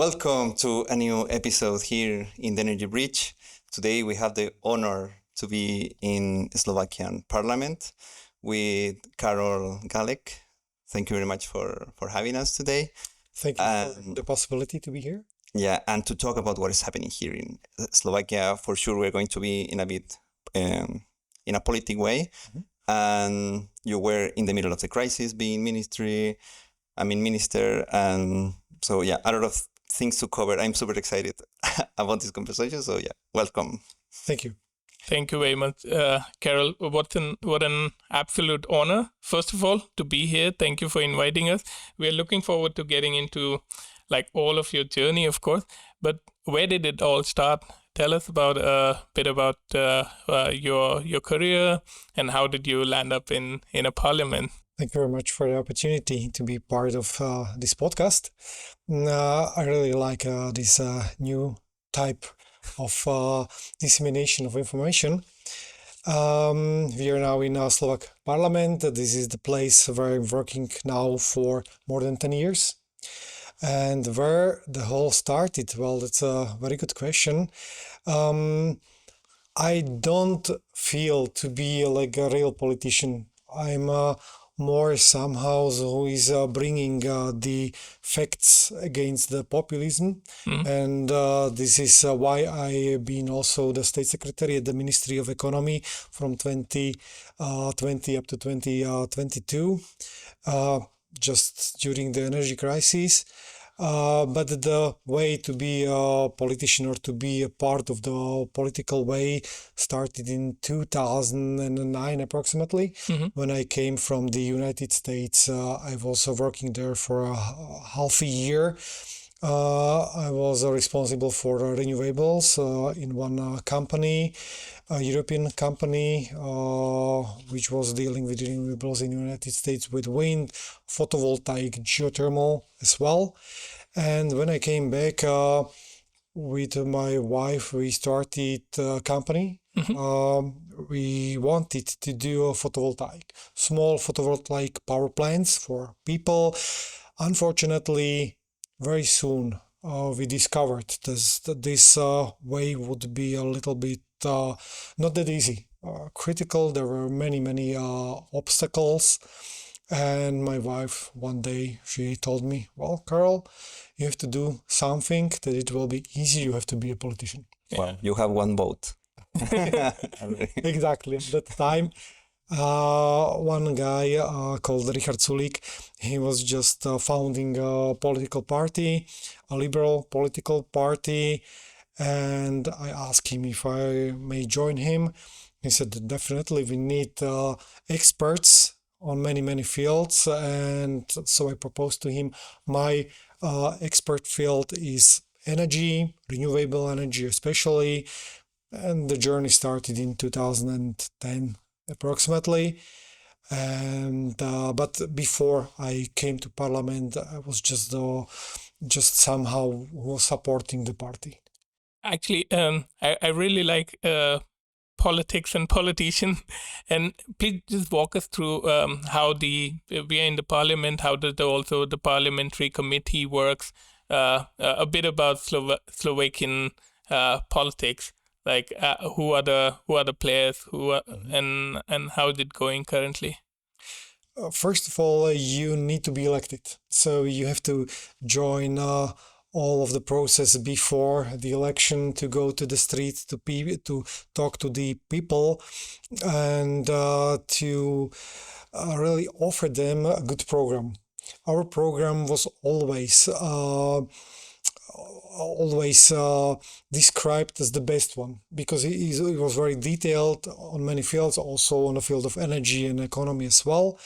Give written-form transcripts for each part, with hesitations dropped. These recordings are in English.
Welcome to a new episode here in the Energy Bridge. Today we have the honor to be in Slovakian Parliament with Karol Galek. Thank you very much for having us today. Thank you for the possibility to be here. Yeah, and to talk about what is happening here in Slovakia. For sure, we're going to be in a bit in a politic way. And you were in the middle of the crisis, being minister, and so yeah, a lot of things to cover. I'm super excited about this conversation. So yeah, welcome. Thank you. Thank you very much, Karol. What an absolute honor, first of all, to be here. Thank you for inviting us. We're looking forward to getting into all of your journey, of course. But where did it all start? Tell us about a bit about your career and how did you land up in a parliament? Thank you very much for the opportunity to be part of this podcast. I really like this new type of dissemination of information. We are now in Slovak Parliament. This is the place where I'm working now for more than 10 years. And where the whole started? Well, that's a very good question. I don't feel to be like a real politician. I'm more somehow who is bringing the facts against the populism. And this is why I've been also the state secretary at the Ministry of Economy from 2020 up to 2022, just during the energy crisis. But the way to be a politician or to be a part of the political way started in 2009 approximately, when I came from the United States. I was also working there for half a year. I was responsible for renewables in one company, a European company, which was dealing with renewables in the United States with wind, photovoltaic, geothermal as well. And when I came back with my wife, we started a company. We wanted to do a small photovoltaic power plants for people. Unfortunately, very soon we discovered this way would be a little bit not that easy, critical. There were many obstacles. And my wife, one day, she told me, well, Karol, you have to do something that it will be easy. You have to be a politician. Well, you have one vote. Exactly. At that time, one guy called Richard Sulik, he was just founding a political party, a liberal political party. And I asked him if I may join him. He said, definitely, we need experts on many fields. And so I proposed to him, my expert field is energy, renewable energy especially. And the journey started in 2010 approximately. And but before I came to Parliament, I was just somehow supporting the party. Actually, I really like politics and politicians. And please just walk us through how we are in the parliament, how does the parliamentary committee works, a bit about Slovakian politics, who are the players, and how is it going currently? First of all, you need to be elected. So you have to join all of the process before the election, to go to the streets, to talk to the people, and to really offer them a good program. Our program was always described as the best one, because it was very detailed on many fields, also on the field of energy and economy as well.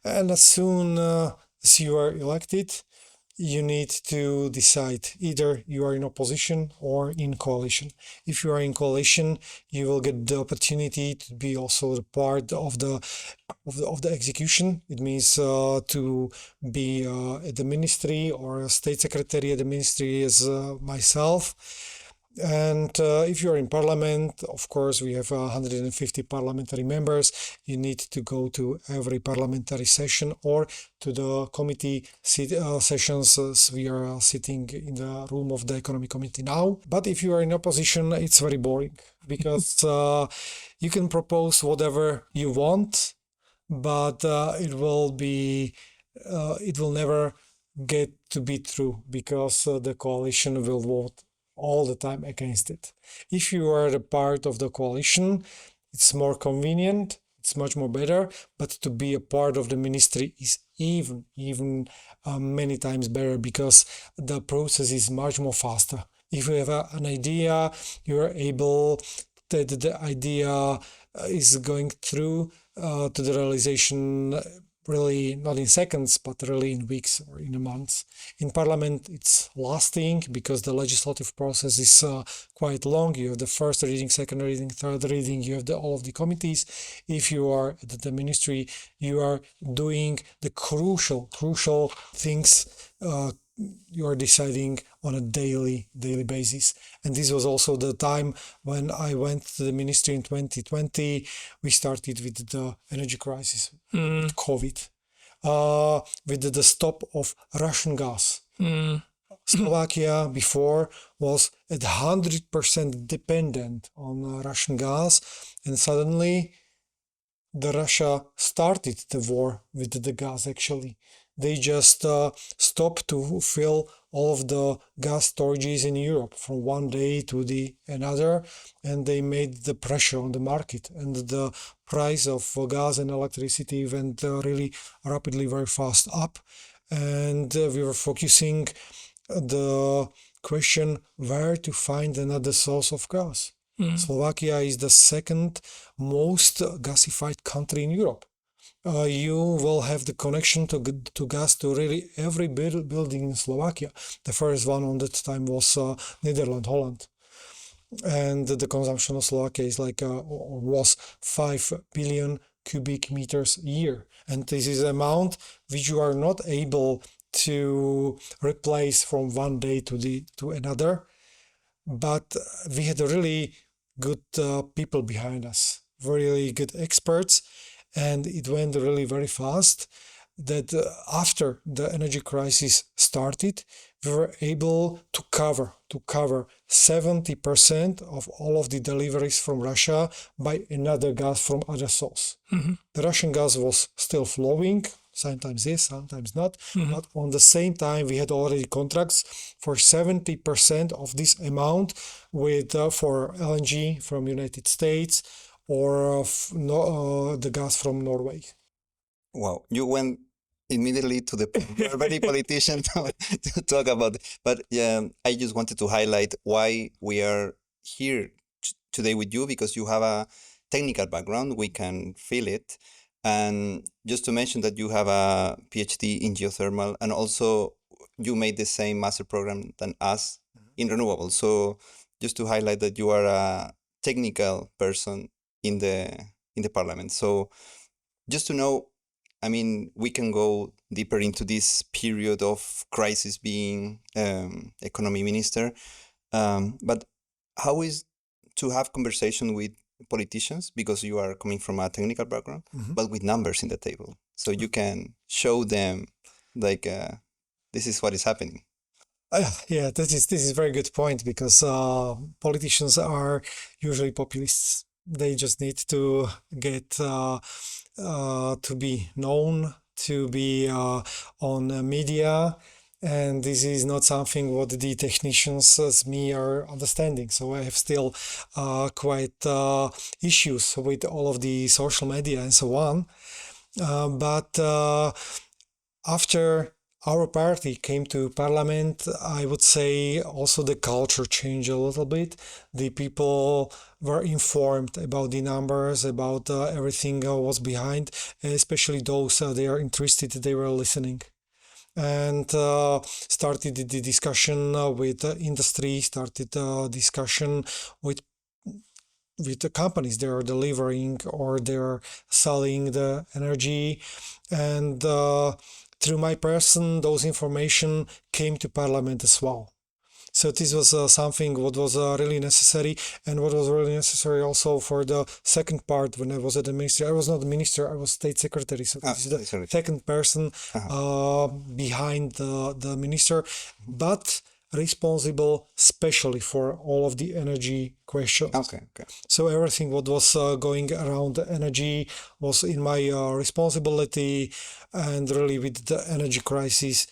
And as soon as you are elected, you need to decide either you are in opposition or in coalition. If you are in coalition, you will get the opportunity to be also the part of the execution. It means to be at the ministry or a state secretary at the ministry as myself. And if you're in parliament, of course, we have 150 parliamentary members. You need to go to every parliamentary session or to the committee sessions. We are sitting in the room of the economic committee now. But if you are in opposition, it's very boring because you can propose whatever you want, but it will never get to be true because the coalition will vote all the time against it. If you are a part of the coalition, it's more convenient, it's much more better, but to be a part of the ministry is even many times better because the process is much more faster. If you have an idea, you are able that the idea is going through to the realization really not in seconds, but really in weeks or in months. In parliament, it's lasting because the legislative process is quite long. You have the first reading, second reading, third reading, you have all of the committees. If you are at the ministry, you are doing the crucial things you are deciding on a daily basis. And this was also the time when I went to the ministry in 2020. We started with the energy crisis, with COVID, with the stop of Russian gas. Slovakia before was at 100% dependent on Russian gas, and suddenly the Russia started the war with the gas. Actually, they just stopped to fill all of the gas storages in Europe from one day to the another, and they made the pressure on the market, and the price of gas and electricity went really rapidly, very fast up, and we were focusing the question where to find another source of gas. Slovakia is the second most gasified country in Europe. You will have the connection to gas to really every building in Slovakia. The first one on that time was Netherlands, Holland. And the consumption of Slovakia is was 5 billion cubic meters a year. And this is an amount which you are not able to replace from one day to another. But we had really good people behind us, really good experts, and it went really very fast. That after the energy crisis started, we were able to cover 70% of all of the deliveries from Russia by another gas from other source. The Russian gas was still flowing, sometimes yes, sometimes not, but on the same time we had already contracts for 70% of this amount with for LNG from United States or the gas from Norway. Wow, you went immediately to the point. You're a very politician to talk about it. But I just wanted to highlight why we are here today with you, because you have a technical background. We can feel it. And just to mention that you have a PhD in geothermal, and also you made the same master program than us in renewable. So just to highlight that you are a technical person in the parliament. So just to know, I mean, we can go deeper into this period of crisis being economy minister. But how is to have conversation with politicians, because you are coming from a technical background, but with numbers in the table, so you can show them like this is what is happening. Yeah, this is a very good point, because politicians are usually populists. They just need to get to be known, to be on media, and this is not something what the technicians as me are understanding. So I have still quite issues with all of the social media and so on. But after our party came to parliament, I would say also the culture changed a little bit. The people were informed about the numbers, about everything was behind, especially those they are interested, they were listening. And started the discussion with industry, started discussion with the companies they are delivering or they're selling the energy. And through my person, those information came to parliament as well. So this was something what was really necessary, and what was really necessary also for the second part when I was at the ministry. I was not the minister, I was state secretary. So this is the Sorry. second person behind the minister, but responsible specially for all of the energy questions. Okay. So everything what was going around the energy was in my responsibility, and really with the energy crisis,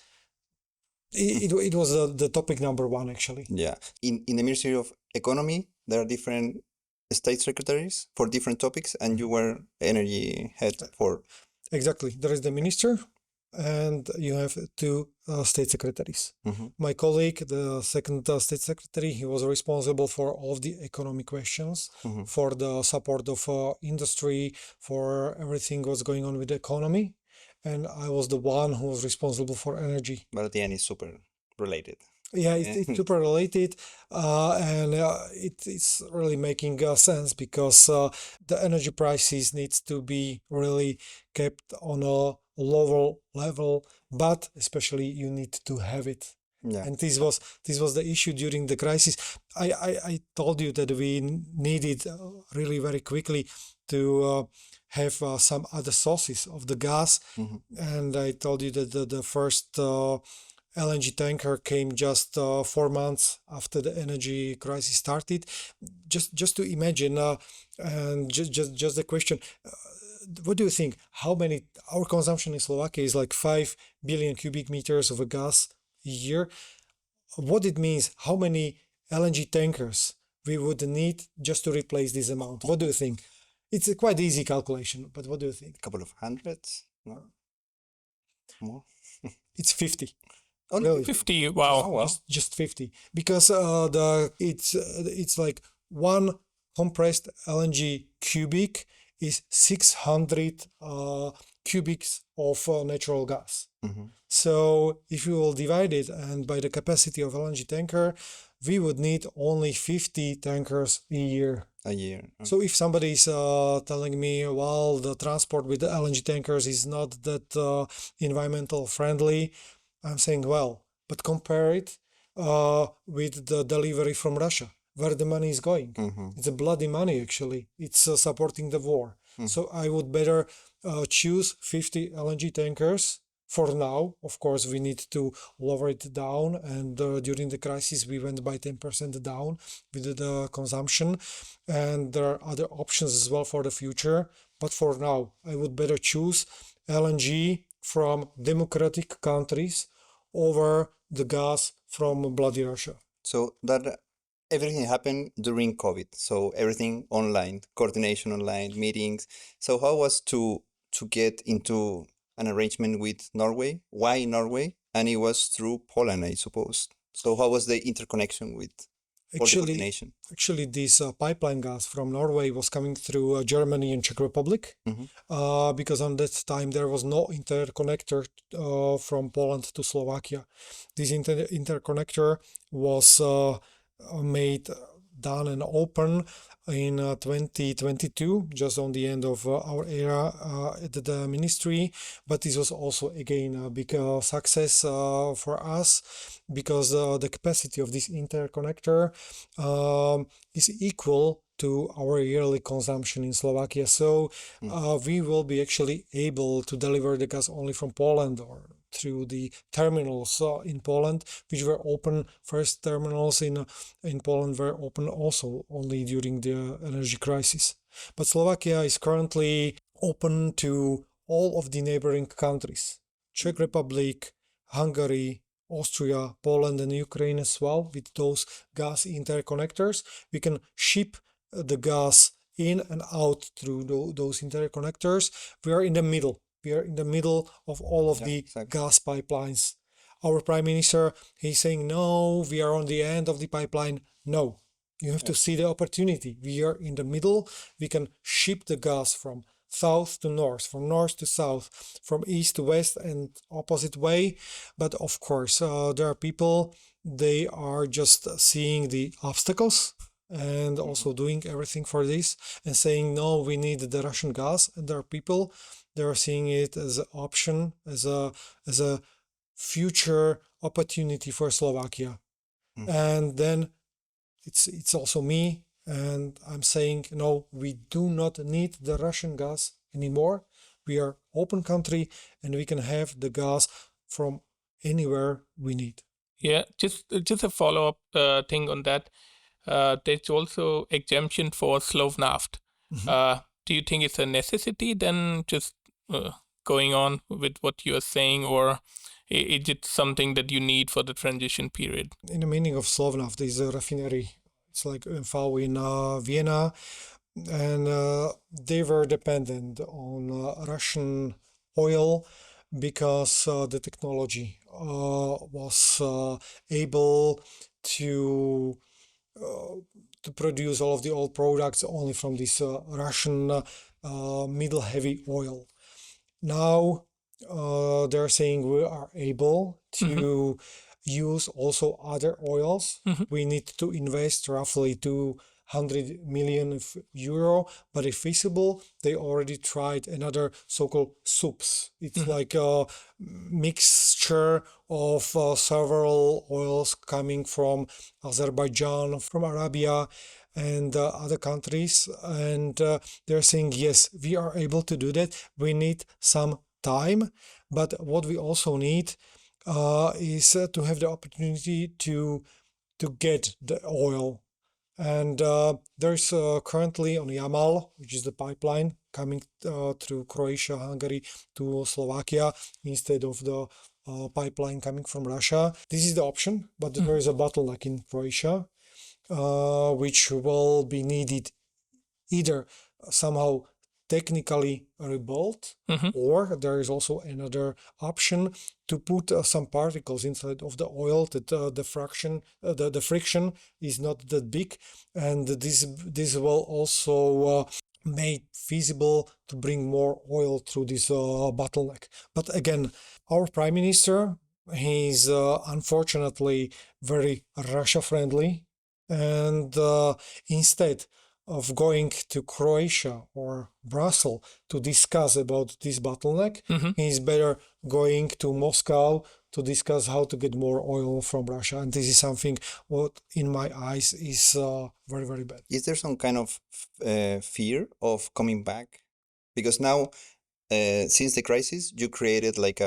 it was the topic number one actually. Yeah. In the Ministry of Economy, there are different state secretaries for different topics, and you were energy head for. Exactly. There is the minister, and you have two state secretaries. My colleague, the second state secretary, he was responsible for all of the economic questions, for the support of industry, for everything what's going on with the economy. And I was the one who was responsible for energy. But at the end, it's super related. Yeah, it's super related, and it's really making sense because the energy prices needs to be really kept on a lower level, but especially you need to have it. Yeah. And this was the issue during the crisis. I told you that we needed really very quickly to have some other sources of the gas, and I told you that the first LNG tanker came just 4 months after the energy crisis started. Just to imagine, and just the question, what do you think? How many, our consumption in Slovakia is like 5 billion cubic meters of a gas a year. What it means, how many LNG tankers we would need just to replace this amount? What do you think? It's a quite easy calculation, but what do you think? A couple of hundreds? No? More? It's 50. Only Really? 50, wow. Oh, wow. Just 50, because it's like one compressed LNG cubic is 600 cubics of natural gas. So if you will divide it and by the capacity of LNG tanker, we would need only 50 tankers a year. A year. So if somebody is telling me, well, the transport with the LNG tankers is not that environmental friendly, I'm saying, well, but compare it with the delivery from Russia, where the money is going. It's a bloody money, actually. It's supporting the war. So I would better choose 50 LNG tankers. For now, of course, we need to lower it down, and during the crisis, we went by 10% down with the consumption, and there are other options as well for the future. But for now, I would better choose LNG from democratic countries over the gas from bloody Russia. So that everything happened during COVID. So everything online, coordination online, meetings. So how was to get into an arrangement with Norway? Why Norway? And it was through Poland, I suppose. So how was the interconnection with all the coordination? Actually, this pipeline gas from Norway was coming through Germany and Czech Republic, because on that time there was no interconnector from Poland to Slovakia. This interconnector was done and open in 2022, just on the end of our era at the ministry. But this was also again a big success for us, because the capacity of this interconnector is equal to our yearly consumption in Slovakia. So we will be actually able to deliver the gas only from Poland or through the terminals in Poland, which were open. First terminals in Poland were open also only during the energy crisis. But Slovakia is currently open to all of the neighboring countries: Czech Republic, Hungary, Austria, Poland, and Ukraine as well. With those gas interconnectors, we can ship the gas in and out through those interconnectors. We are in the middle. We are in the middle of all of the gas pipelines. Our prime minister, he's saying, no, we are on the end of the pipeline. No, you have to see the opportunity. We are in the middle. We can ship the gas from south to north, from north to south, from east to west, and opposite way. But of course, there are people, they are just seeing the obstacles and also doing everything for this and saying, no, we need the Russian gas. And there are people, they are seeing it as an option, as a future opportunity for Slovakia. And then it's also me, and I'm saying, no, we do not need the Russian gas anymore. We are open country, and we can have the gas from anywhere we need. Yeah, just a follow-up thing on that. There's also exemption for Slovnaft. Do you think it's a necessity then, just going on with what you're saying, or is it something that you need for the transition period? In the meaning of Slovnaft, there is a refinery. It's like UMV in Vienna, and they were dependent on Russian oil because the technology was able to produce all of the oil products only from this Russian middle heavy oil. Now they're saying we are able to use also other oils. We need to invest roughly 200 million euro, but if feasible, they already tried another so-called soups. It's like a mixture of several oils coming from Azerbaijan, from Arabia, and other countries, and they're saying, yes, we are able to do that. We need some time, but what we also need is to have the opportunity to get the oil. And there's currently on Yamal, which is the pipeline coming through Croatia, Hungary to Slovakia instead of the pipeline coming from Russia. This is the option, but there is a bottleneck in Croatia, which will be needed either somehow technically rebuilt, or there is also another option to put some particles inside of the oil that the friction is not that big, and this will also made feasible to bring more oil through this bottleneck. But again, our prime minister, he's unfortunately very Russia friendly, and instead of going to Croatia or Brussels to discuss about this bottleneck, he's better going to Moscow to discuss how to get more oil from Russia. And this is something what, in my eyes, is very, very bad. Is there some kind of fear of coming back? Because now, since the crisis, you created like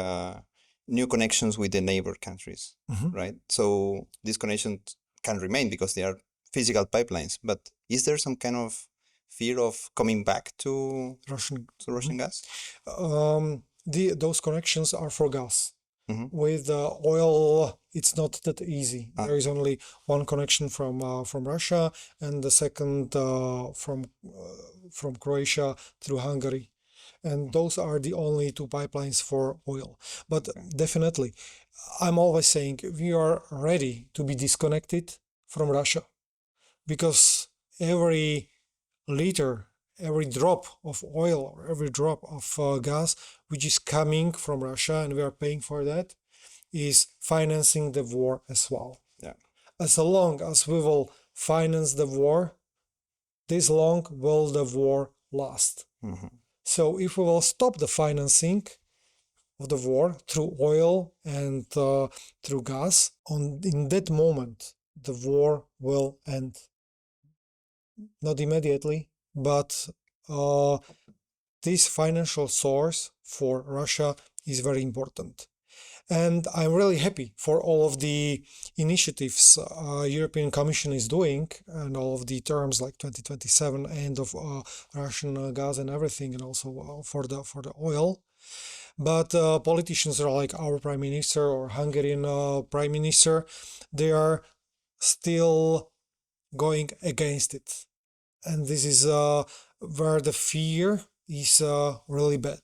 new connections with the neighbor countries, right? So these connections can remain because they are physical pipelines. But is there some kind of fear of coming back to Russian gas? Those connections are for gas. With oil, it's not that easy. There is only one connection from Russia, and the second from Croatia through Hungary, and those are the only two pipelines for oil. But definitely, I'm always saying we are ready to be disconnected from Russia, because every liter, every drop of oil, or every drop of gas which is coming from Russia, and we are paying for that, is financing the war as well. Yeah. As long as we will finance the war, this long will the war last. So if we will stop the financing of the war through oil and through gas, in that moment, the war will end. Not immediately, but this financial source for Russia is very important. And I'm really happy for all of the initiatives European Commission is doing, and all of the terms like 2027 end of Russian gas and everything, and also for the oil. But politicians are like our prime minister or Hungarian prime minister, they are still going against it. And this is where the fear is really bad.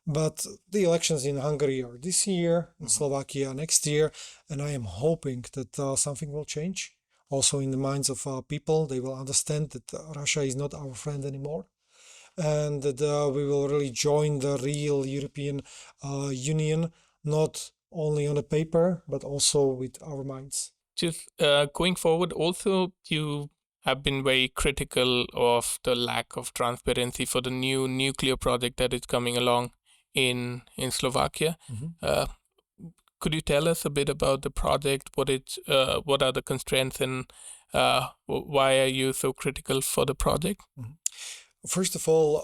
But the elections in Hungary are this year, in Slovakia next year, and I am hoping that something will change. Also in the minds of people, they will understand that Russia is not our friend anymore, and that we will really join the real European Union, not only on a paper, but also with our minds. Just going forward, also, you have been very critical of the lack of transparency for the new nuclear project that is coming along in Slovakia. Could you tell us a bit about the project? What are the constraints, and why are you so critical for the project? First of all,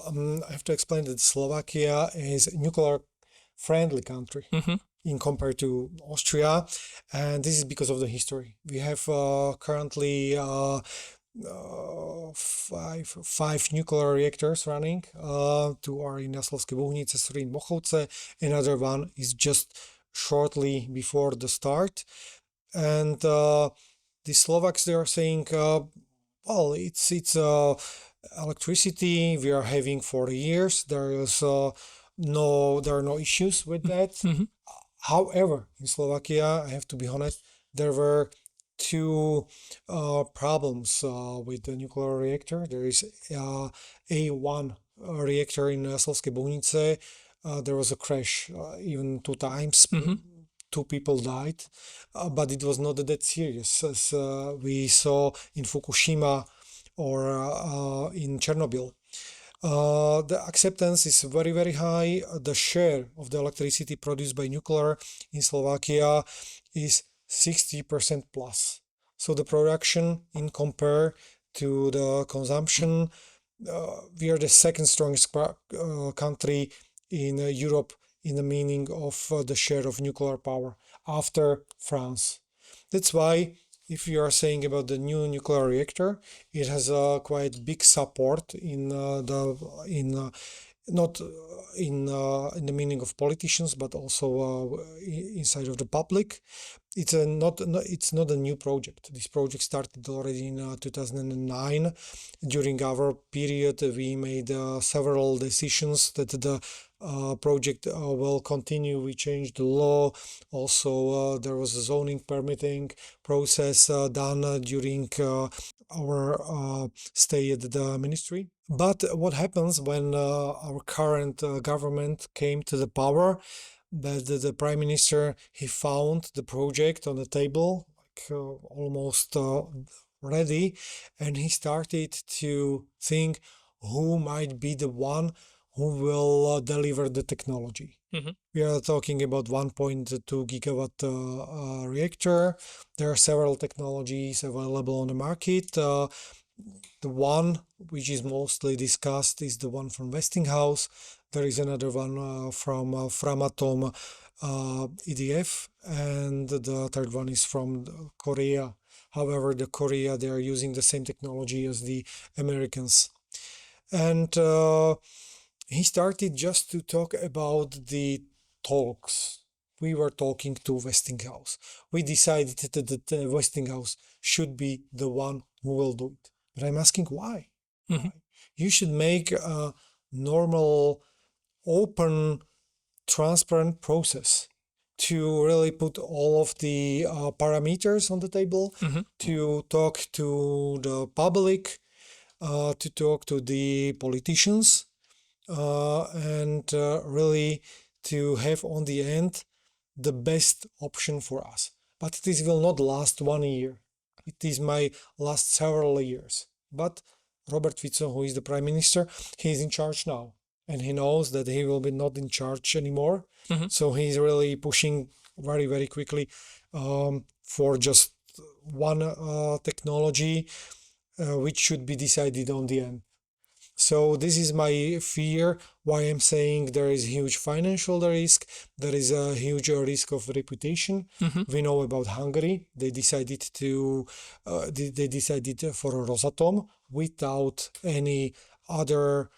I have to explain that Slovakia is a nuclear-friendly country in compared to Austria, and this is because of the history. We have currently five nuclear reactors running. Two are in Jaslovské Bohunice, three in Mochovce. Another one is just shortly before the start. And the Slovaks, they are saying, well, it's electricity we are having for years. There are no issues with that. However, in Slovakia, I have to be honest, there were two problems with the nuclear reactor. There is A1 reactor in Slovské Bohunice. There was a crash even 2 times. 2 people died, but it was not that serious as we saw in Fukushima or in Chernobyl. The acceptance is very, very high. The share of the electricity produced by nuclear in Slovakia is 60% plus. So the production in compare to the consumption, we are the second strongest country in Europe in the meaning of the share of nuclear power after France. That's why if you are saying about the new nuclear reactor, it has a quite big support in not in the meaning of politicians, but also inside of the public. It's not a new project. This project started already in 2009. During our period, we made several decisions that the project will continue. We changed the law. Also, there was a zoning permitting process done during our stay at the ministry. But what happens when our current government came to the power, that the prime minister, he found the project on the table, like almost ready, and he started to think who might be the one who will deliver the technology. We are talking about 1.2 gigawatt reactor. There are several technologies available on the market. The one which is mostly discussed is the one from Westinghouse. There is another one from Framatome EDF, and the third one is from Korea. However, the Korea, they are using the same technology as the Americans. And he started just to talk about the talks. We were talking to Westinghouse. We decided that Westinghouse should be the one who will do it. But I'm asking why? Why? You should make a normal, open, transparent process to really put all of the parameters on the table, to talk to the public, to talk to the politicians, and really to have on the end the best option for us. But this will not last 1 year. It might last several years. But Robert Fico, who is the prime minister, he is in charge now. And he knows that he will be not in charge anymore. So he's really pushing very, very quickly for just one technology, which should be decided on the end. So this is my fear, why I'm saying there is huge financial risk, there is a huge risk of reputation. We know about Hungary. They decided for Rosatom without any other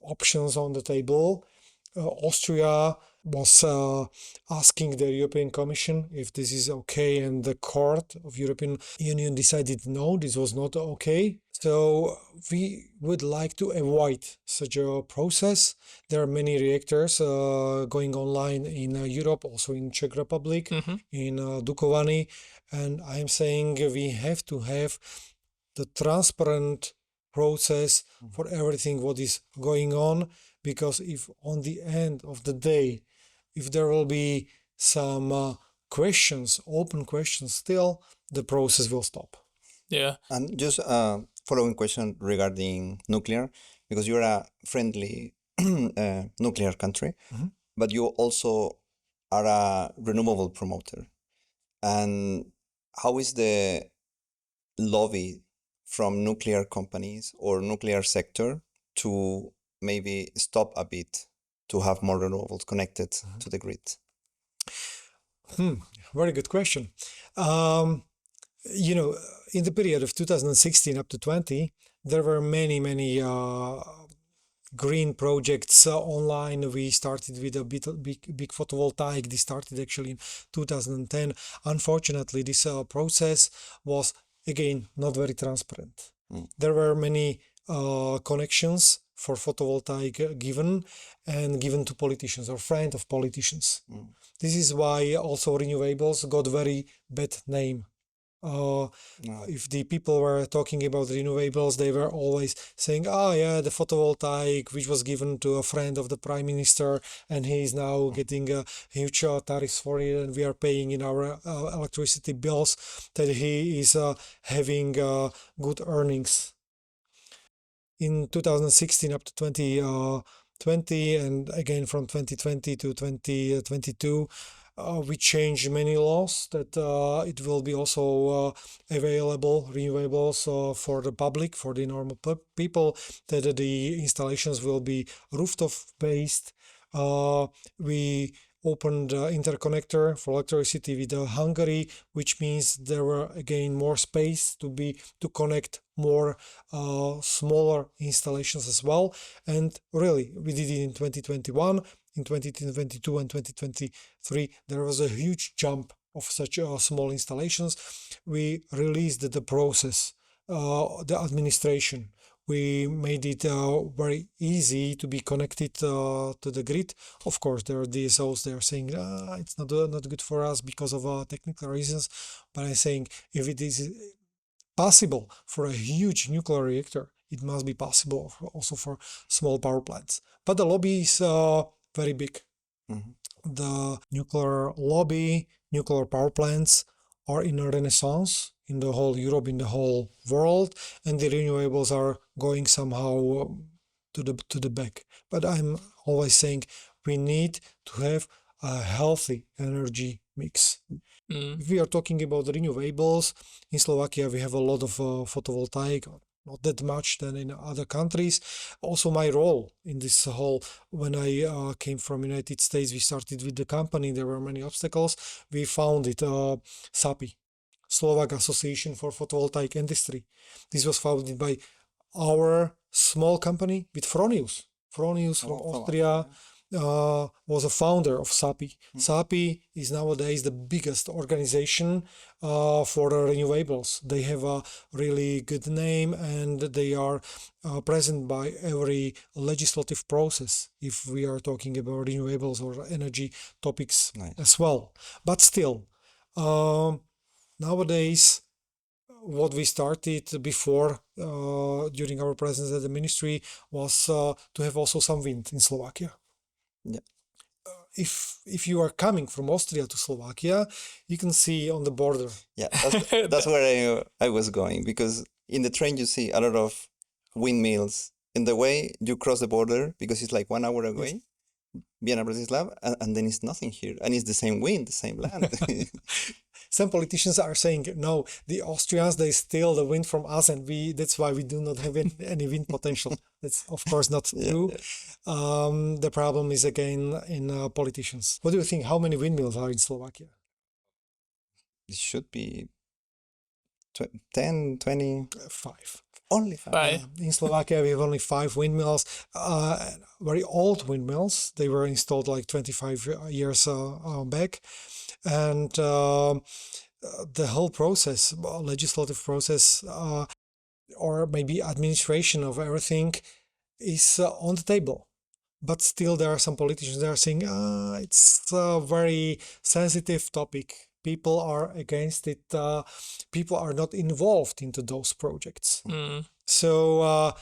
options on the table. Austria was asking the European Commission if this is okay, and the Court of European Union decided no, this was not okay. So we would like to avoid such a process. There are many reactors going online in Europe, also in Czech Republic, in Dukovany, and I'm saying we have to have the transparent process for everything what is going on, because if on the end of the day, if there will be some questions, open questions still, the process will stop. Yeah. And just following question regarding nuclear, because you're a friendly nuclear country, but you also are a renewable promoter. And how is the lobby from nuclear companies or nuclear sector to maybe stop a bit to have more renewables connected to the grid? Very good question. You know, in the period of 2016 up to 20, there were many green projects online. We started with a big photovoltaic. This started actually in 2010. Unfortunately, this process was again not very transparent. There were many connections for photovoltaic given to politicians or friend of politicians. This is why also renewables got very bad name. If the people were talking about renewables, they were always saying, oh yeah, the photovoltaic, which was given to a friend of the prime minister, and he is now getting a huge tariffs for it, and we are paying in our electricity bills, that he is having good earnings. In 2016 up to 2020, and again from 2020 to 2022, we changed many laws that it will be also available renewables for the public, for the normal people, that the installations will be rooftop based. We opened interconnector for electricity with Hungary, which means there were again more space to connect more smaller installations as well. And really, we did it in 2021. In 2022 and 2023, there was a huge jump of such small installations. We released the process, the administration. We made it very easy to be connected to the grid. Of course, there are DSOs. They are saying it's not good for us because of technical reasons. But I'm saying if it is possible for a huge nuclear reactor, it must be possible also for small power plants. But the lobby is very big. The nuclear lobby, nuclear power plants are in a renaissance in the whole Europe, in the whole world, and the renewables are going somehow to the back. But I'm always saying we need to have a healthy energy mix. If we are talking about renewables, in Slovakia we have a lot of photovoltaic, not that much than in other countries. Also my role in this whole, when I came from United States, we started with the company, there were many obstacles. We founded SAPI, Slovak Association for Photovoltaic Industry. This was founded by our small company with Fronius. Fronius from Austria was a founder of SAPI. SAPI is nowadays the biggest organization for renewables. They have a really good name, and they are present by every legislative process if we are talking about renewables or energy topics as well. But still, nowadays, what we started before during our presence at the ministry was to have also some wind in Slovakia. Yeah. If you are coming from Austria to Slovakia, you can see on the border. Yeah, that's where I was going, because in the train you see a lot of windmills. In the way you cross the border, because it's like 1 hour away, Vienna, Bratislava, and then it's nothing here, and it's the same wind, the same land. Some politicians are saying, no, the Austrians, they steal the wind from us, and that's why we do not have any wind potential. That's of course not true. The problem is again in politicians. What do you think? How many windmills are in Slovakia? It should be 10, 20. 5. Only 5. In Slovakia, we have only 5 windmills, very old windmills. They were installed like 25 years back. And the whole process, legislative process, or maybe administration of everything is on the table. But still, there are some politicians that are saying, it's a very sensitive topic. People are against it. People are not involved into those projects. So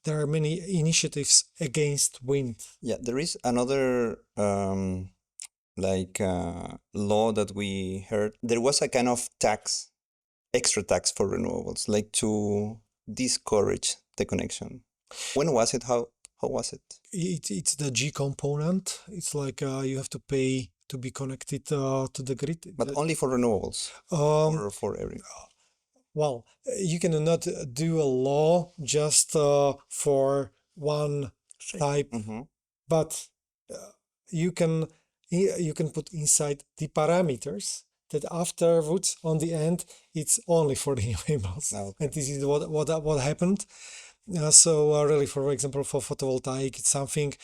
there are many initiatives against wind. Yeah, there is another law that we heard. There was a kind of tax, extra tax for renewables, like to discourage the connection. When was it? How How was it? It's the G component. It's like you have to pay to be connected to the grid. But only for renewables Um, or for every. well, you cannot do a law just for one type, Mhm. but you can put inside the parameters that afterwards on the end it's only for the renewables. Okay. And this is what happened. So really, for example, for photovoltaic, it's something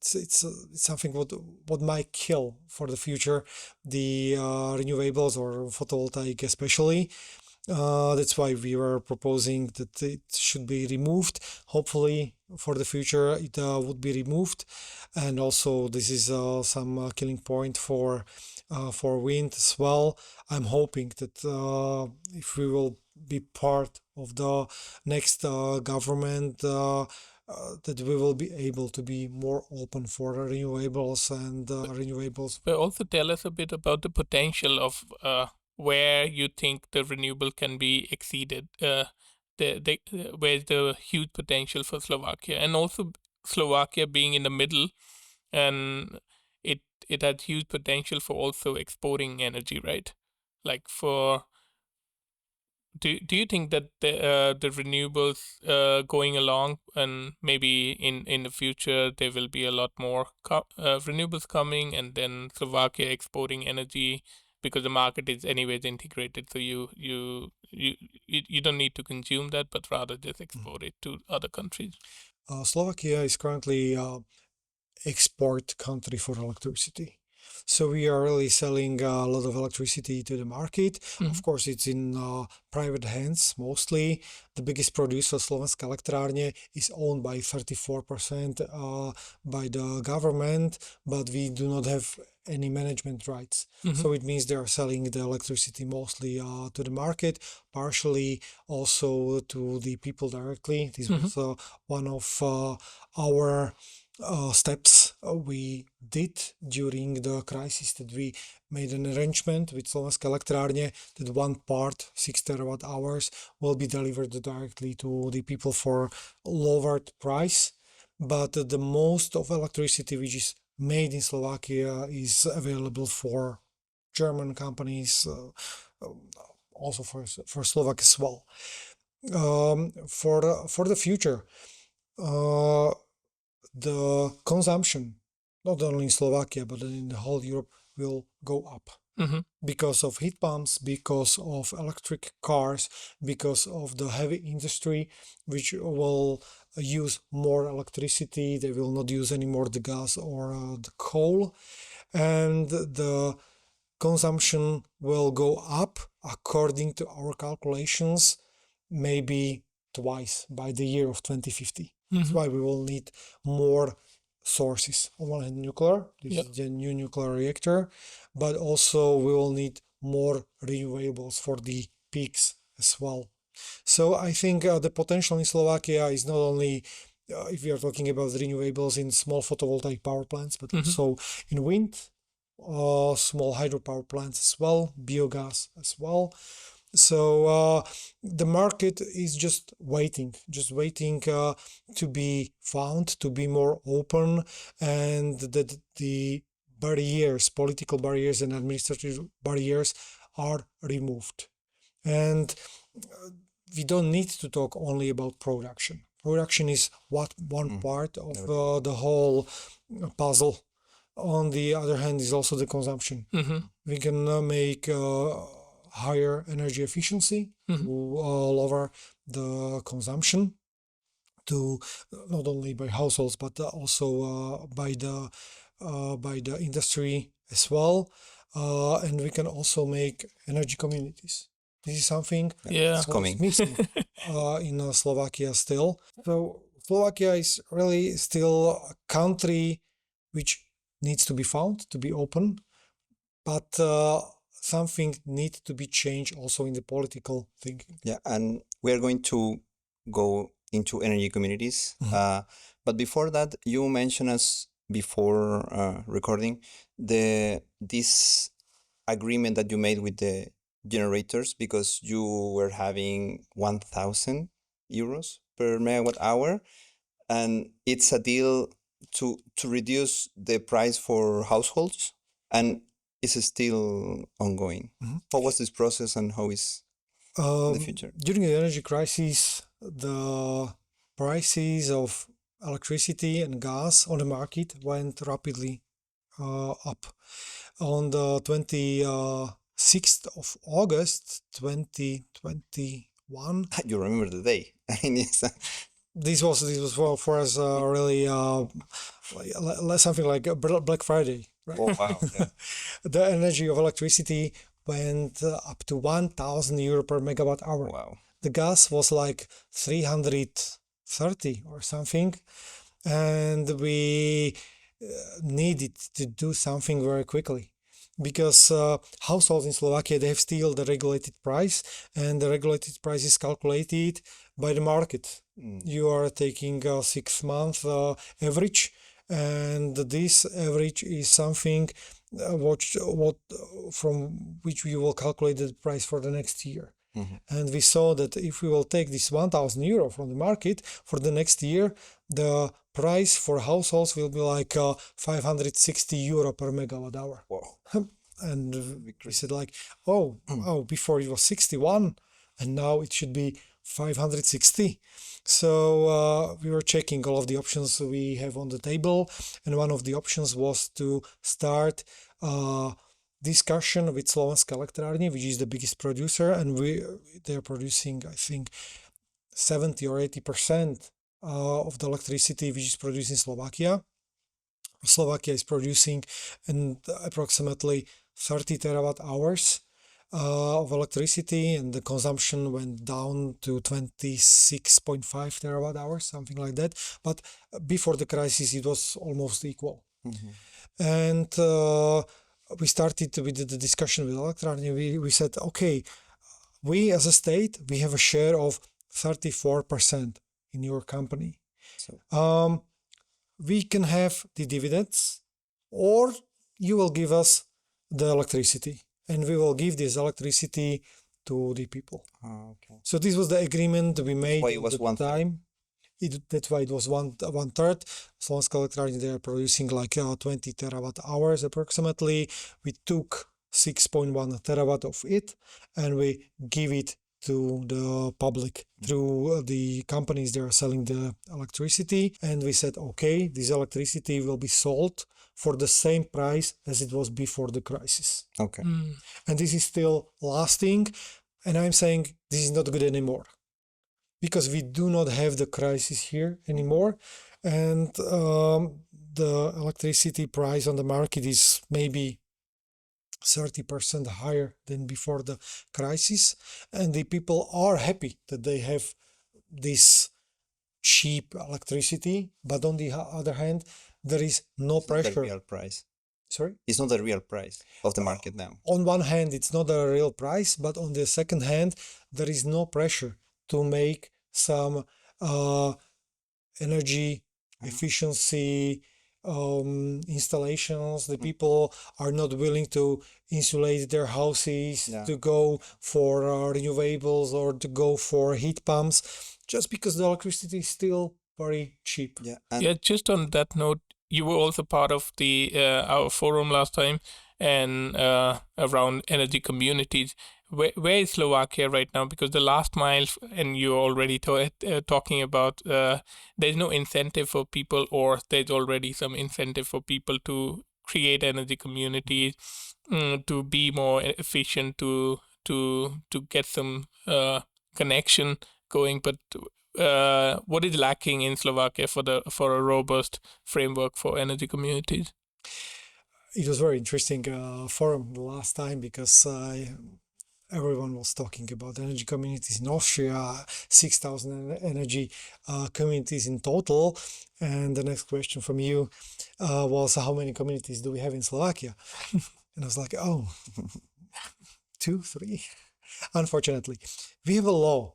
it's something what might kill for the future the renewables or photovoltaic especially. That's why we were proposing that it should be removed. Hopefully, for the future, it would be removed. And also, this is some killing point for wind as well. I'm hoping that if we will be part of the next government, that we will be able to be more open for renewables and renewables. But also tell us a bit about the potential of where you think the renewable can be exceeded. Where's the huge potential for Slovakia, and also Slovakia being in the middle, and it had huge potential for also exporting energy, right? Like for do you think that the renewables going along, and maybe in the future there will be a lot more renewables coming, and then Slovakia exporting energy because the market is anyways integrated, so you don't need to consume that, but rather just export it to other countries. Slovakia is currently export country for electricity. So we are really selling a lot of electricity to the market. Of course, it's in private hands mostly. The biggest producer, Slovenská elektrárne, is owned by 34% by the government, but we do not have any management rights. So it means they are selling the electricity mostly to the market, partially also to the people directly. This was one of our steps we did during the crisis, that we made an arrangement with Slovenská elektrárne that one part, 6 terawatt hours, will be delivered directly to the people for lowered price. But the most of electricity which is made in Slovakia is available for German companies, also for Slovak as well. For the future, the consumption, not only in Slovakia, but in the whole Europe, will go up because of heat pumps, because of electric cars, because of the heavy industry, which will use more electricity. They will not use anymore the gas or the coal. And the consumption will go up according to our calculations, maybe twice by the year of 2050. That's why we will need more sources. On one hand, nuclear, this is the new nuclear reactor, but also we will need more renewables for the peaks as well. So I think the potential in Slovakia is not only if we are talking about renewables in small photovoltaic power plants, but also in wind, small hydropower plants as well, biogas as well. So the market is just waiting to be found, to be more open, and that the barriers, political barriers and administrative barriers are removed. And we don't need to talk only about production. Production is one part of the whole puzzle. On the other hand, is also the consumption. We can make higher energy efficiency to lower the consumption, to not only by households but also by the industry as well, and we can also make energy communities. This is something Yeah. It's coming. missing in Slovakia still. So Slovakia is really still a country which needs to be found, to be open, but something needs to be changed also in the political thinking. Yeah, and we're going to go into energy communities. But before that, you mentioned us before recording this agreement that you made with the generators, because you were having 1,000 euros per megawatt hour, and it's a deal to reduce the price for households, and it's still ongoing. How was this process, and how is the future? During the energy crisis, the prices of electricity and gas on the market went rapidly up. On the 26th of August 2021, You remember the day? I mean, it's this was for us really something like a Black Friday, right? oh wow, yeah. The energy of electricity went up to 1,000 euro per megawatt hour. Wow. The gas was like 330 or something, and we needed to do something very quickly, because households in Slovakia, they have still the regulated price, and the regulated price is calculated by the market. You are taking a 6-month average, and this average is something what from which we will calculate the price for the next year. And we saw that if we will take this 1,000 euro from the market for the next year, the price for households will be like 560 euro per megawatt hour. Wow. And we said like, oh, before it was 61, and now it should be 560. So we were checking all of the options we have on the table, and one of the options was to start discussion with Slovenská elektrárne, which is the biggest producer, and they're producing, I think, 70 or 80% of the electricity which is produced in Slovakia. Slovakia is producing approximately 30 terawatt hours of electricity, and the consumption went down to 26.5 terawatt hours, something like that. But before the crisis, it was almost equal. And we started with the discussion with Elektrárne. We said, okay, we as a state, we have a share of 34% in your company. So We can have the dividends, or you will give us the electricity, and we will give this electricity to the people. okay. So this was the agreement we made why it at was the one third. time. That's why it was one third. Slovenská elektrárne, they are producing like 20 terawatt hours approximately. We took 6.1 terawatt of it, and we give it to the public through the companies that are selling the electricity. And we said, okay, this electricity will be sold for the same price as it was before the crisis. Okay. And this is still lasting. And I'm saying this is not good anymore, because we do not have the crisis here anymore. And the electricity price on the market is maybe 30% higher than before the crisis, and the people are happy that they have this cheap electricity. But on the other hand, there is no It's not the pressure. real price. Sorry? It's not the real price of the market now. On one hand, it's not a real price, but on the second hand, there is no pressure to make some energy efficiency installations. The people are not willing to insulate their houses, Yeah. to go for renewables, or to go for heat pumps, just because the electricity is still very cheap. Yeah. And Yeah, just on that note, you were also part of the our forum last time, and around energy communities. Where is Slovakia right now? Because the last mile, and you're already talking about, there's no incentive for people, or there's already some incentive for people to create energy communities, to be more efficient, to get some connection going. But what is lacking in Slovakia for a robust framework for energy communities? It was very interesting forum the last time, because everyone was talking about energy communities in Austria, 6,000 energy communities in total. And the next question from you was, how many communities do we have in Slovakia? And I was like, oh, 2, 3. Unfortunately, we have a law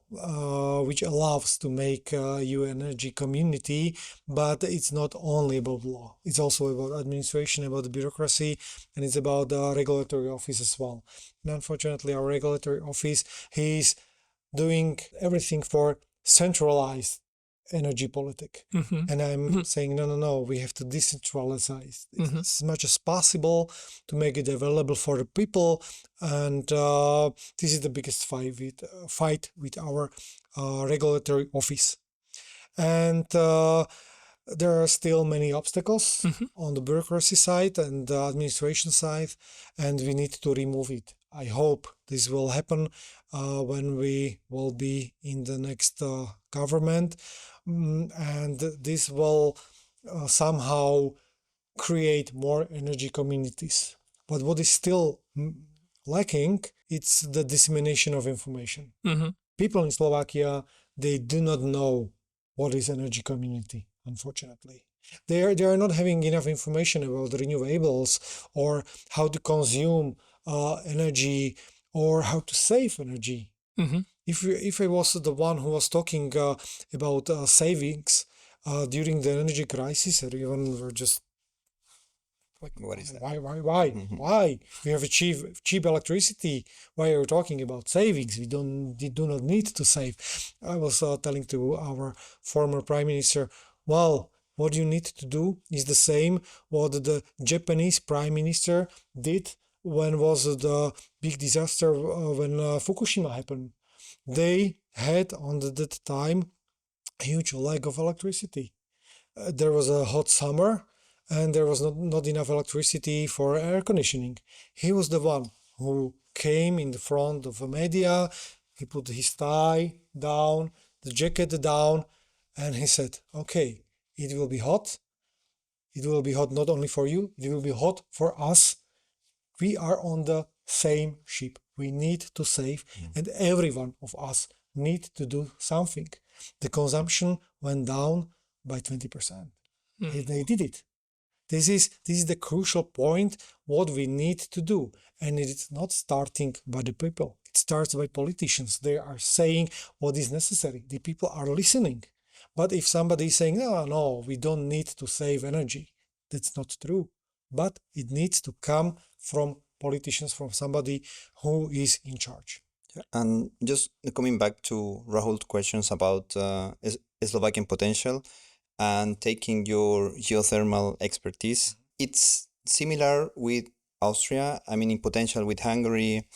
which allows to make you an energy community, but it's not only about law. It's also about administration, about the bureaucracy, and it's about the regulatory office as well. And unfortunately, our regulatory office, he's doing everything for centralized energy politic. Mhm. And I'm Mhm. saying, no, we have to decentralize it Mhm. as much as possible to make it available for the people. And this is the biggest fight with our regulatory office. And there are still many obstacles Mhm. on the bureaucracy side and the administration side, and we need to remove it. I hope this will happen when we will be in the next government, and this will somehow create more energy communities. But what is still lacking, it's the dissemination of information. Mhm. People in Slovakia, they do not know what is energy community, unfortunately. They are not having enough information about renewables or how to consume energy or how to save energy. Mhm. If I was the one who was talking about savings during the energy crisis, everyone were just like, What is that? why? We have a cheap electricity. Why are you talking about savings? We do not need to save. I was telling to our former prime minister, well, what you need to do is the same what the Japanese prime minister did when was the big disaster when Fukushima happened. They had on that time a huge lack of electricity. There was a hot summer and there was not enough electricity for air conditioning. He was the one who came in the front of the media. He put his tie down, the jacket down, and he said, okay, it will be hot. It will be hot not only for you, it will be hot for us. We are on the same ship. We need to save, and every one of us need to do something. The consumption went down by 20%. They did it. This is the crucial point, what we need to do. And it's not starting by the people. It starts by politicians. They are saying what is necessary. The people are listening. But if somebody is saying, no, we don't need to save energy, that's not true. But it needs to come from politicians, from somebody who is in charge. And just coming back to Rahul's questions about Slovakian potential and taking your geothermal expertise, it's similar with Austria. I mean, in potential with Hungary,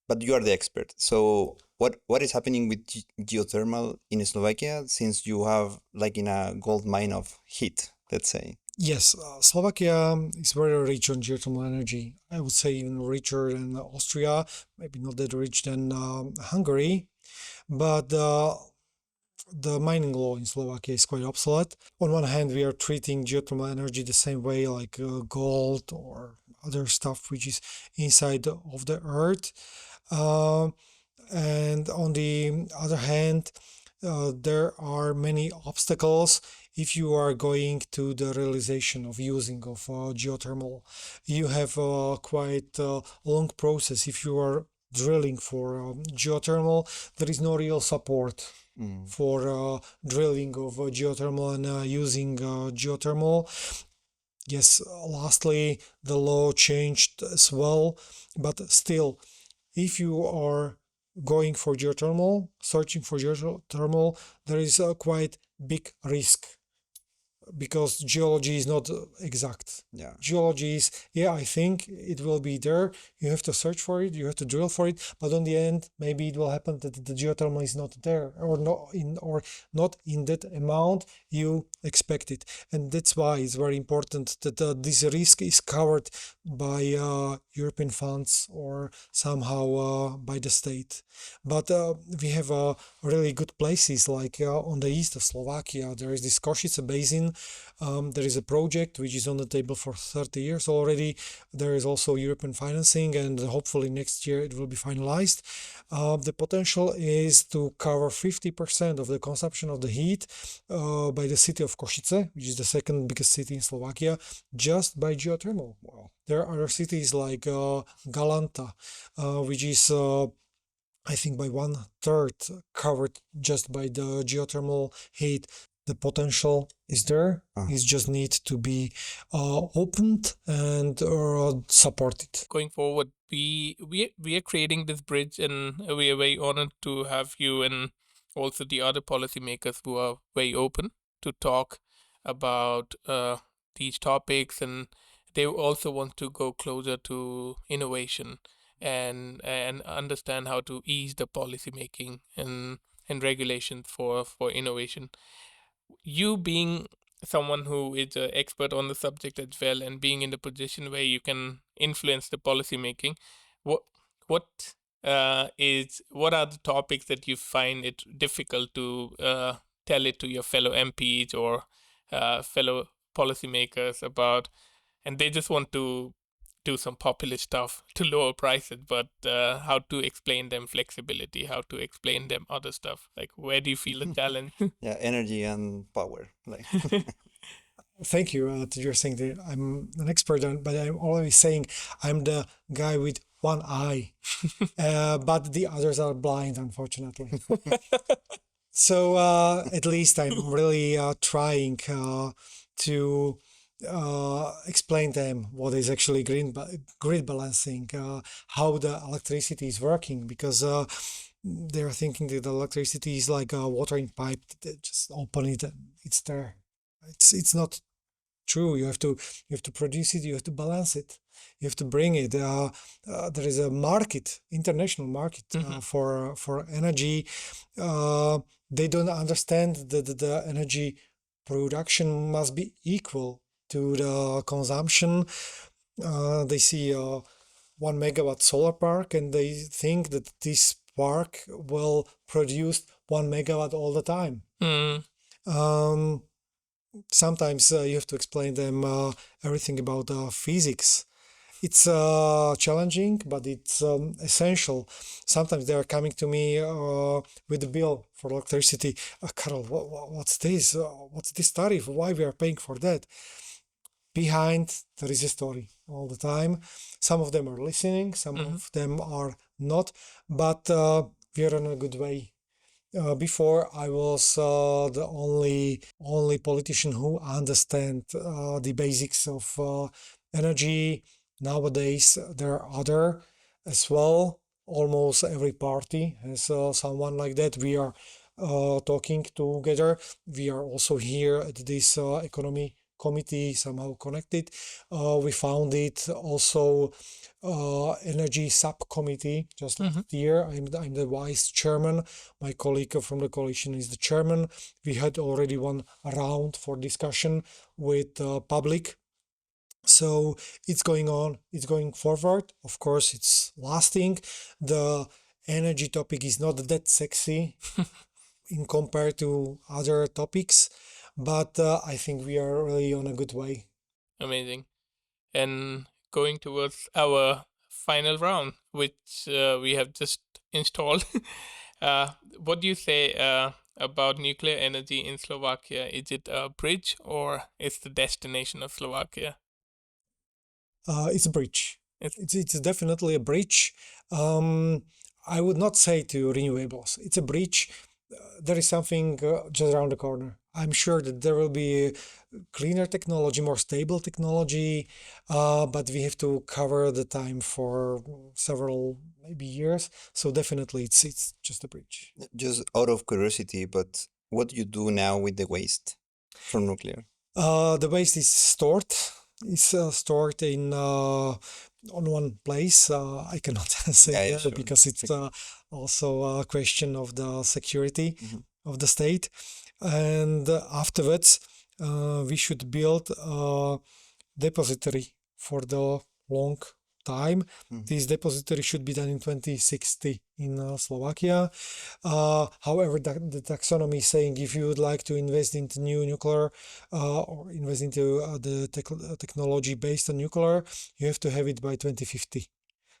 but you are the expert. So what is happening with geothermal in Slovakia since you have like in a gold mine of heat, let's say? Yes, Slovakia is very rich on geothermal energy. I would say even richer than Austria, maybe not that rich than Hungary, but the mining law in Slovakia is quite obsolete. On one hand, we are treating geothermal energy the same way like gold or other stuff which is inside of the earth. And on the other hand, there are many obstacles if you are going to the realization of using of geothermal. You have a quite long process. If you are drilling for geothermal, there is no real support for drilling of geothermal and using geothermal. Yes, lastly, the law changed as well, but still, if you are going for geothermal, searching for geothermal, there is a quite big risk because geology is not exact. Yeah. Geology is, I think it will be there. You have to search for it, you have to drill for it, but on the end, maybe it will happen that the geothermal is not there or not in that amount you expect it. And that's why it's very important that this risk is covered by European funds or somehow by the state. But we have really good places like on the east of Slovakia. There is this Košice basin. There is a project which is on the table for 30 years already. There is also European financing, and hopefully next year it will be finalized. The potential is to cover 50% of the consumption of the heat by the city of Košice, which is the second biggest city in Slovakia, just by geothermal. Wow. There are other cities like Galanta, which is I think by 1/3 covered just by the geothermal heat. The potential is there. It just needs to be opened and supported. Going forward, we are creating this bridge, and we are very honored to have you in also the other policymakers who are very open to talk about these topics, and they also want to go closer to innovation and understand how to ease the policy making and regulations for innovation. You being someone who is an expert on the subject as well, and being in the position where you can influence the policy making, what what what are the topics that you find it difficult to tell it to your fellow MPs or fellow policymakers about, and they just want to do some populist stuff to lower prices, but how to explain them flexibility, how to explain them other stuff, like where do you feel the challenge? Yeah, energy and power. Like Thank you. You're saying that I'm an expert on, but I'm always saying I'm the guy with one eye, but the others are blind, unfortunately. So at least I'm really trying to explain them what is actually grid balancing, how the electricity is working, because they're thinking that the electricity is like a watering pipe. Just open it, and it's there. It's not true. You have to produce it. You have to balance it. You have to bring it. There is a market, international market for energy. They don't understand that the energy production must be equal to the consumption. They see a 1 megawatt solar park, and they think that this park will produce 1 megawatt all the time. Sometimes you have to explain them everything about physics. It's challenging, but it's essential. Sometimes they are coming to me with a bill for electricity. Karol, what's this? What's this tariff? Why we are paying for that? Behind there is a story all the time. Some of them are listening, some of them are not, but we are on a good way. Before I was the only politician who understand the basics of energy. Nowadays there are other as well. Almost every party has someone like that. We are talking together. We are also here at this economy committee, somehow connected. We founded also energy subcommittee just last year. I'm the vice chairman. My colleague from the coalition is the chairman. We had already one round for discussion with public. So it's going on, it's going forward. Of course, it's lasting. The energy topic is not that sexy in compared to other topics, but I think we are really on a good way. Amazing. And going towards our final round, which we have just installed. What do you say about nuclear energy in Slovakia? Is it a bridge or is the destination of Slovakia? It's a bridge. It's definitely a bridge. I would not say to renewables. It's a bridge. There is something just around the corner. I'm sure that there will be cleaner technology, more stable technology, but we have to cover the time for several maybe years. So definitely, it's just a bridge. just out of curiosity, but what do you do now with the waste from nuclear? The waste is stored. It's stored in on one place. I cannot say Yeah, that sure. because it's also a question of the security of the state. And afterwards, we should build a depository for the long time. This depository should be done in 2060 in Slovakia. However, the taxonomy is saying if you would like to invest into new nuclear or invest into the technology based on nuclear, you have to have it by 2050.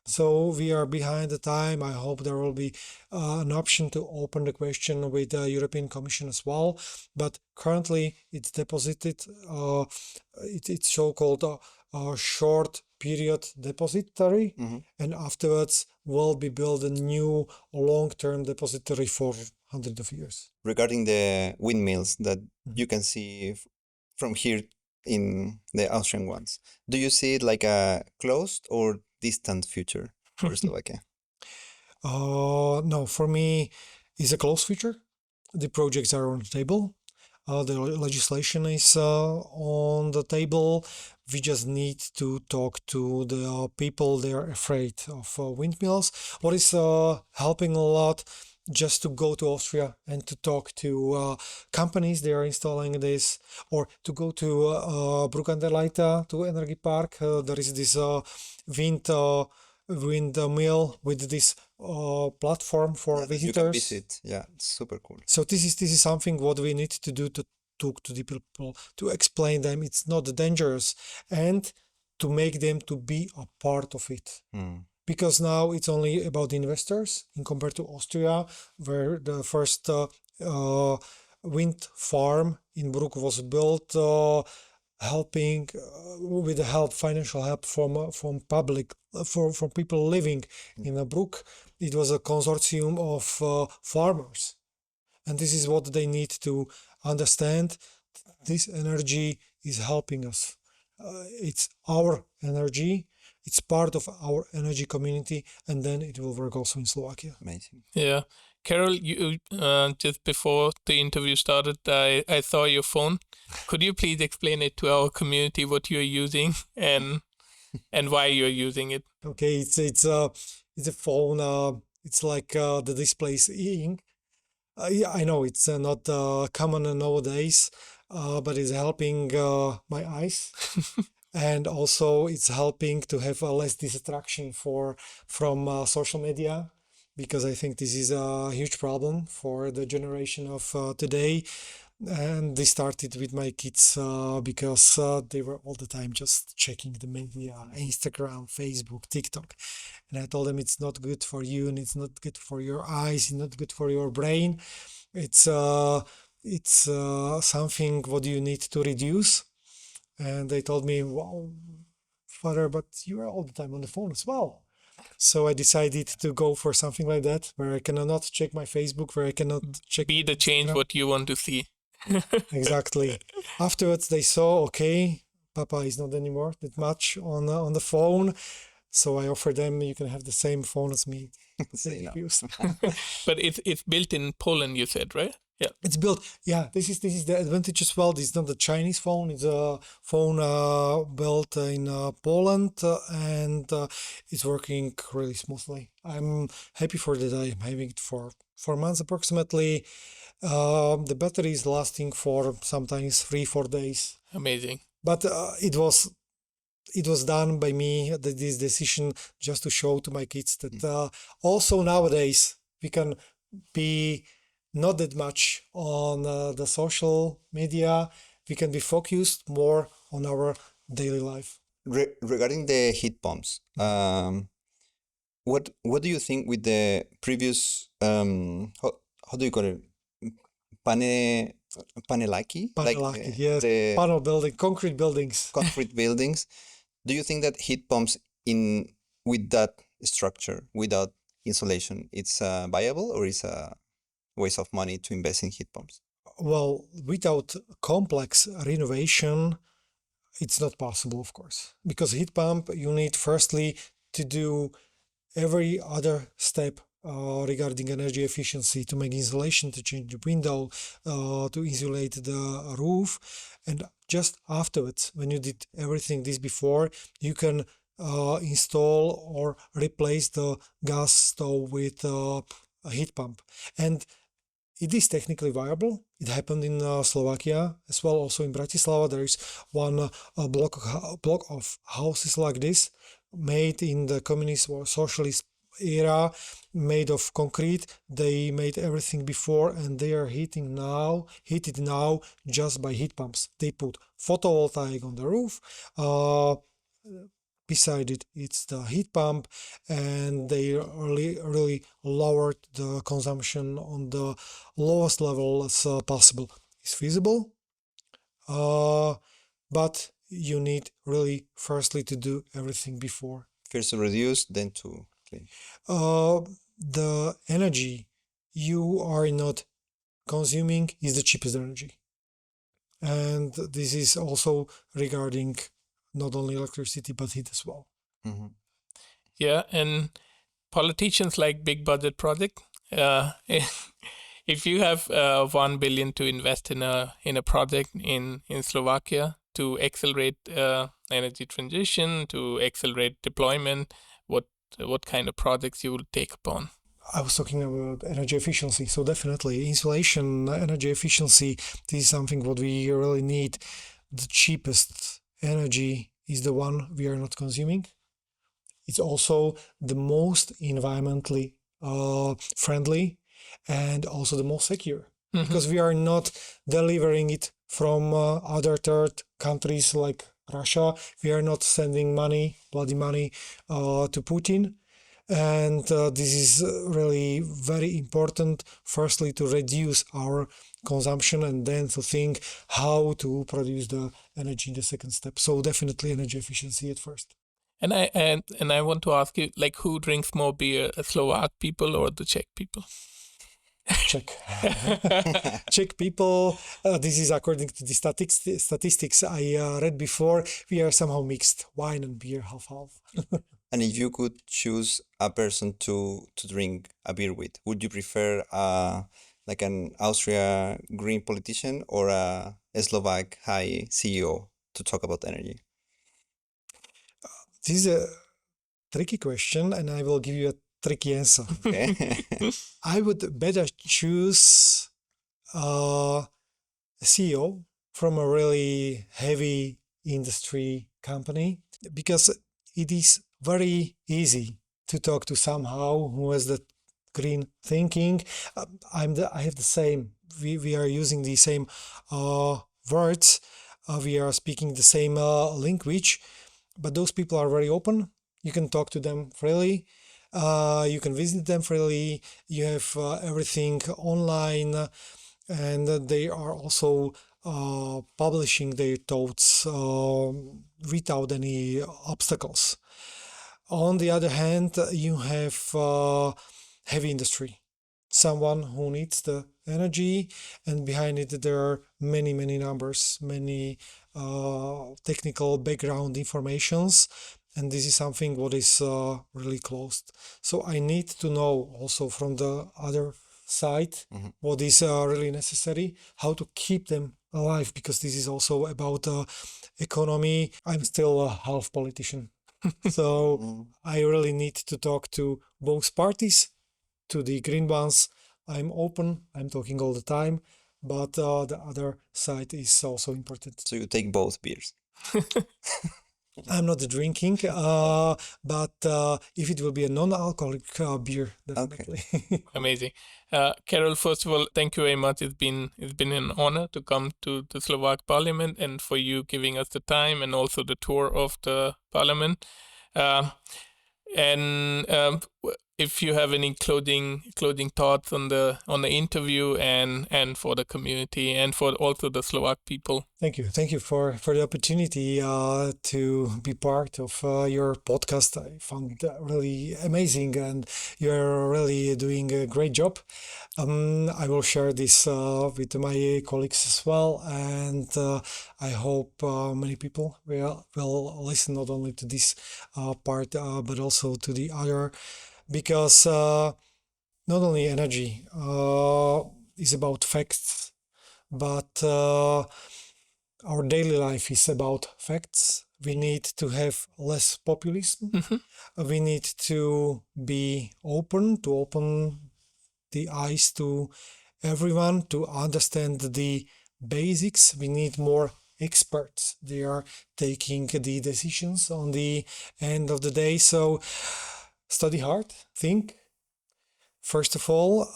So we are behind the time. I hope there will be an option to open the question with the European Commission as well. But currently it's deposited. It's so-called short period depository, and afterwards will be built a new long-term depository for hundreds of years. Regarding the windmills that you can see from here in the Austrian ones, do you see it like a closed or distant future for Slovakia? No, for me, it's a close future. The projects are on the table. The legislation is on the table. We just need to talk to the people. They are afraid of windmills. What is helping a lot, just to go to Austria and to talk to companies they are installing this, or to go to Bruck an der Leitha, to Energy Park. There is this windmill with this platform for Yeah, that you can visitors. visit. Yeah, it's super cool. So this is something what we need to do to talk to the people, to explain them it's not dangerous, and to make them to be a part of it. Because now it's only about investors in compared to Austria, where the first wind farm in Bruck was built, helping with the help, financial help from public, from people living in Bruck. It was a consortium of farmers, and this is what they need to understand. This energy is helping us. It's our energy. It's part of our energy community, and then it will work also in Slovakia. Amazing. Yeah. Karol, you just before the interview started, I saw your phone. Could you please explain it to our community what you're using and why you're using it? Okay, it's a phone. It's like the display is e-ink. Yeah, I know it's not common nowadays, but it's helping my eyes. And also it's helping to have less distraction from social media, because I think this is a huge problem for the generation of today. And this started with my kids because they were all the time just checking the media, Instagram, Facebook, TikTok. And I told them it's not good for you, and it's not good for your eyes, it's not good for your brain. It's something what you need to reduce. And they told me, "Wow, father, but you are all the time on the phone as well." So I decided to go for something like that, where I cannot check my Facebook, where I cannot check. Be the change Instagram. what you want to see. Exactly. Afterwards, they saw, okay, Papa is not anymore that much on the phone. So I offered them, you can have the same phone as me. Say no. Use. But it's built in Poland, you said, right? Yeah. It's built. Yeah, this is the advantage as well. This is not a Chinese phone. It's a phone built in Poland, and it's working really smoothly. I'm happy for that. I'm having it for 4 months approximately. The battery is lasting for sometimes 3-4 days. Amazing. But it was done by me, this decision, just to show to my kids that also nowadays we can be not that much on the social media. We can be focused more on our daily life. Regarding the heat pumps, what do you think with the previous how do you call it? Panelaki? Panelaki, yes. The Panel building, concrete buildings. concrete buildings. Do you think that heat pumps with that structure, without insulation, it's viable, or is a waste of money to invest in heat pumps? Well, without complex renovation, it's not possible, of course, because heat pump, you need firstly to do every other step regarding energy efficiency, to make insulation, to change the window, to insulate the roof. And just afterwards, when you did everything this before, you can install or replace the gas stove with a heat pump. And it is technically viable. It happened in Slovakia as well. Also in Bratislava, there is one block of houses like this, made in the communist or socialist era, made of concrete. They made everything before, and they are heated now just by heat pumps. They put photovoltaic on the roof. Beside it, it's the heat pump, and they really lowered the consumption on the lowest level as possible. It's feasible, but you need really firstly to do everything before. First to reduce, then to clean. The energy you are not consuming is the cheapest energy. And this is also regarding not only electricity, but heat as well. Mm-hmm. Yeah, and politicians like big budget project. if you have 1 billion to invest in a project in Slovakia to accelerate energy transition, to accelerate deployment, what kind of projects you would take upon? I was talking about energy efficiency. So definitely insulation, energy efficiency, this is something what we really need. The cheapest energy is the one we are not consuming. It's also the most environmentally friendly and also the most secure because we are not delivering it from other third countries like Russia. We are not sending money, bloody money, to Putin. And this is really very important, firstly, to reduce our consumption and then to think how to produce the energy in the second step. So definitely energy efficiency at first. And I want to ask you, like, who drinks more beer, Slovak people or the Czech people? Czech. Czech people, this is according to the statistics I read before, we are somehow mixed, wine and beer, half-half. And if you could choose a person to drink a beer with, would you prefer like an Austria green politician or a Slovak high CEO to talk about energy? This is a tricky question, and I will give you a tricky answer. Okay. I would better choose a CEO from a really heavy industry company because it is very easy to talk to somehow who has that green thinking. I have the same. We are using the same words. We are speaking the same language, but those people are very open. You can talk to them freely. You can visit them freely. You have everything online, and they are also publishing their thoughts without any obstacles. On the other hand, you have heavy industry, someone who needs the energy, and behind it there are many numbers, many technical background informations, and this is something what is really closed. So I need to know also from the other side what is really necessary, how to keep them alive, because this is also about economy. I'm still a half politician. So I really need to talk to both parties, to the green ones. I'm open, I'm talking all the time, but the other side is also important. So you take both beers. I'm not drinking, but if it will be a non-alcoholic beer, definitely. Okay. Amazing. Karol, first of all, thank you very much. It's been an honor to come to the Slovak Parliament and for you giving us the time and also the tour of the Parliament. And if you have any closing thoughts on the interview and for the community and for also the Slovak people. Thank you for the opportunity to be part of your podcast. I found it really amazing, and you're really doing a great job. I will share this with my colleagues as well, and I hope many people will listen not only to this part but also to the other, because not only energy is about facts, but our daily life is about facts. We need to have less populism. We need to be open the eyes to everyone to understand the basics. We need more experts. They are taking the decisions on the end of the day. So study hard, think. First of all,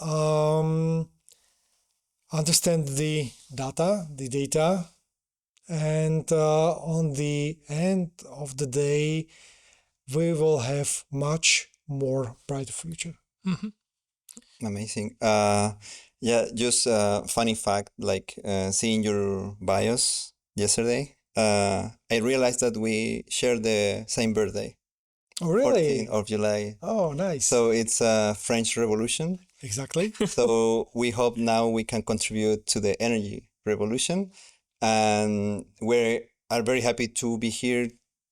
understand the data, and on the end of the day, we will have much more brighter future. Amazing. Yeah, just funny fact, like seeing your bios yesterday, I realized that we share the same birthday. Oh, really? 14th of July. Oh, nice. So it's French Revolution. Exactly. So we hope now we can contribute to the energy revolution, and we are very happy to be here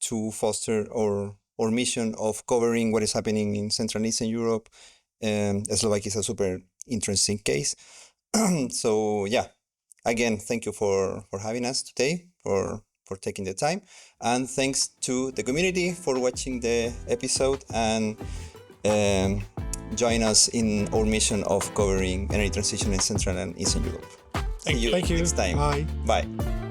to foster our mission of covering what is happening in Central and Eastern Europe. Slovakia is a super interesting case. So yeah, again, thank you for having us today, for taking the time, and thanks to the community for watching the episode and join us in our mission of covering energy transition in Central and Eastern Europe. See you Thank you. next time. Bye. Bye.